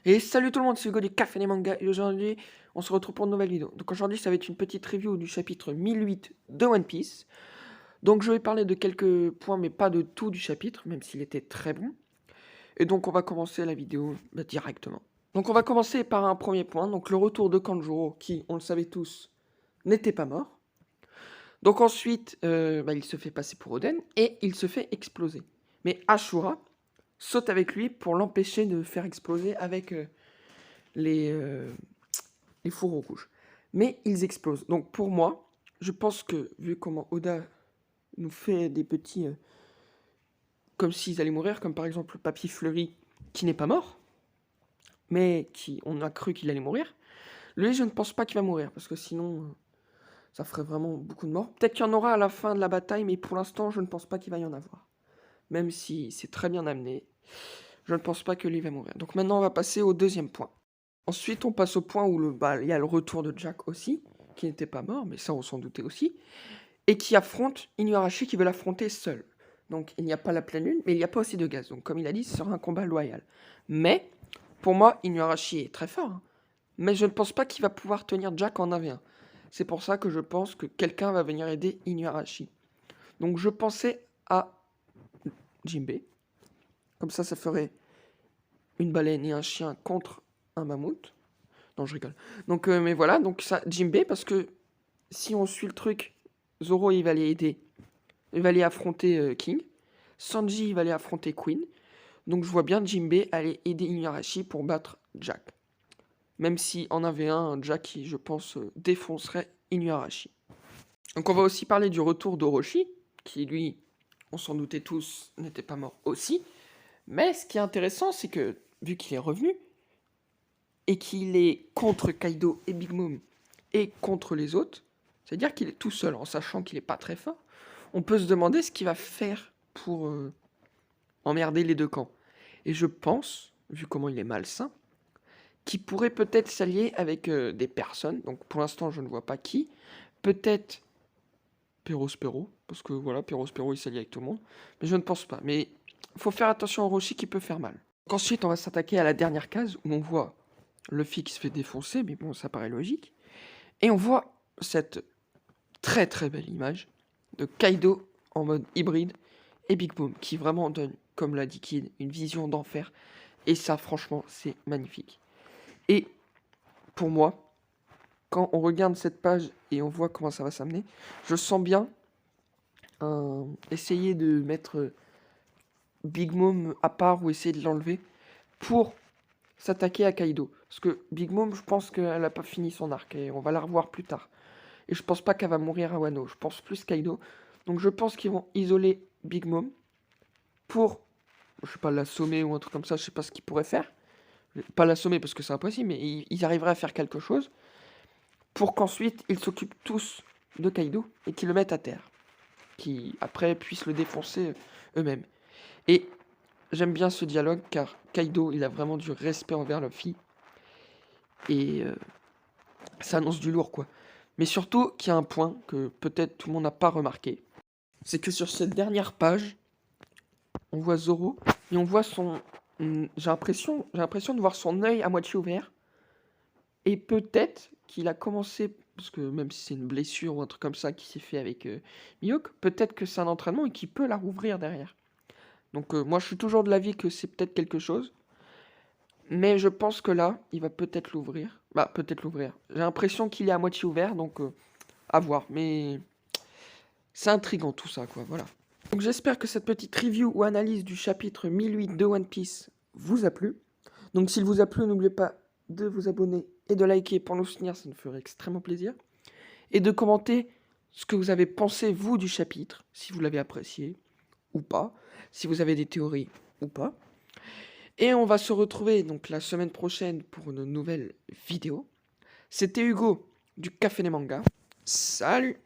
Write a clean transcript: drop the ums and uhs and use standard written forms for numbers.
Et salut tout le monde, c'est Hugo du Café des Mangas et aujourd'hui on se retrouve pour une nouvelle vidéo. Donc aujourd'hui ça va être une petite review du chapitre 1008 de One Piece. Donc je vais parler de quelques points mais pas de tout du chapitre, même s'il était très bon. Et donc on va commencer la vidéo directement. Donc on va commencer par un premier point, donc le retour de Kanjuro qui, on le savait tous, n'était pas mort. Donc ensuite il se fait passer pour Oden et il se fait exploser. Mais Ashura saute avec lui pour l'empêcher de faire exploser avec les, euh, les fourreaux rouges. Mais ils explosent. Donc pour moi, je pense que, vu comment Oda nous fait des petits... comme s'ils allaient mourir, comme par exemple Papy Fleury, qui n'est pas mort, mais qui on a cru qu'il allait mourir, lui, je ne pense pas qu'il va mourir, parce que sinon, ça ferait vraiment beaucoup de morts. Peut-être qu'il y en aura à la fin de la bataille, mais pour l'instant, je ne pense pas qu'il va y en avoir. Même si c'est très bien amené, je ne pense pas que lui va mourir. Donc maintenant, on va passer au deuxième point. Ensuite, on passe au point où il y a le retour de Jack aussi, qui n'était pas mort, mais ça on s'en doutait aussi, et qui affronte Inuarashi qui veut l'affronter seul. Donc il n'y a pas la pleine lune, mais il n'y a pas aussi de gaz. Donc comme il a dit, ce sera un combat loyal. Mais, pour moi, Inuarashi est très fort, hein, mais je ne pense pas qu'il va pouvoir tenir Jack en 1v1. C'est pour ça que je pense que quelqu'un va venir aider Inuarashi. Donc je pensais à Jinbei. Comme ça ferait une baleine et un chien contre un mammouth. Non, je rigole. Donc, mais voilà, donc ça, Jinbei, parce que si on suit le truc, Zoro, il va aller aider. Il va aller affronter King. Sanji, il va aller affronter Queen. Donc je vois bien Jinbei aller aider Inuarashi pour battre Jack. Même si en 1v1, Jack, je pense, défoncerait Inuarashi. Donc on va aussi parler du retour d'Orochi, qui lui, on s'en doutait tous, n'était pas mort aussi. Mais ce qui est intéressant, c'est que, vu qu'il est revenu, et qu'il est contre Kaido et Big Mom, et contre les autres, c'est-à-dire qu'il est tout seul, en sachant qu'il n'est pas très fort, on peut se demander ce qu'il va faire pour emmerder les deux camps. Et je pense, vu comment il est malsain, qu'il pourrait peut-être s'allier avec des personnes, donc pour l'instant je ne vois pas qui, peut-être Perospero, parce que voilà, Perospero il s'allie avec tout le monde, mais je ne pense pas. Mais il faut faire attention à Orochi qui peut faire mal. Donc ensuite on va s'attaquer à la dernière case, où on voit Luffy qui se fait défoncer, mais bon ça paraît logique, et on voit cette très très belle image de Kaido en mode hybride et Big Mom qui vraiment donne, comme l'a dit Kid, une vision d'enfer. Et ça, franchement, c'est magnifique. Et pour moi, quand on regarde cette page et on voit comment ça va s'amener, je sens bien essayer de mettre Big Mom à part ou essayer de l'enlever pour s'attaquer à Kaido. Parce que Big Mom, je pense qu'elle n'a pas fini son arc et on va la revoir plus tard. Et je pense pas qu'elle va mourir à Wano. Je pense plus Kaido. Donc je pense qu'ils vont isoler Big Mom pour, je sais pas, l'assommer ou un truc comme ça. Je sais pas ce qu'ils pourraient faire. Pas l'assommer parce que c'est impossible, mais ils arriveraient à faire quelque chose pour qu'ensuite ils s'occupent tous de Kaido et qu'ils le mettent à terre. Qui après puissent le défoncer eux-mêmes. Et j'aime bien ce dialogue car Kaido il a vraiment du respect envers Luffy. Et ça annonce du lourd quoi. Mais surtout qu'il y a un point que peut-être tout le monde n'a pas remarqué. C'est que sur cette dernière page, on voit Zoro et on voit son... J'ai l'impression de voir son œil à moitié ouvert. Et peut-être qu'il a commencé, parce que même si c'est une blessure ou un truc comme ça qui s'est fait avec Mihawk, peut-être que c'est un entraînement et qu'il peut la rouvrir derrière. Donc moi je suis toujours de l'avis que c'est peut-être quelque chose. Mais je pense que là, il va peut-être l'ouvrir. Bah, peut-être l'ouvrir. J'ai l'impression qu'il est à moitié ouvert, donc à voir. Mais c'est intriguant tout ça, quoi, voilà. Donc j'espère que cette petite review ou analyse du chapitre 1008 de One Piece vous a plu. Donc s'il vous a plu, n'oubliez pas de vous abonner et de liker pour nous soutenir, ça nous ferait extrêmement plaisir. Et de commenter ce que vous avez pensé, vous, du chapitre, si vous l'avez apprécié ou pas, si vous avez des théories ou pas. Et on va se retrouver donc la semaine prochaine pour une nouvelle vidéo. C'était Hugo du Café des Mangas. Salut!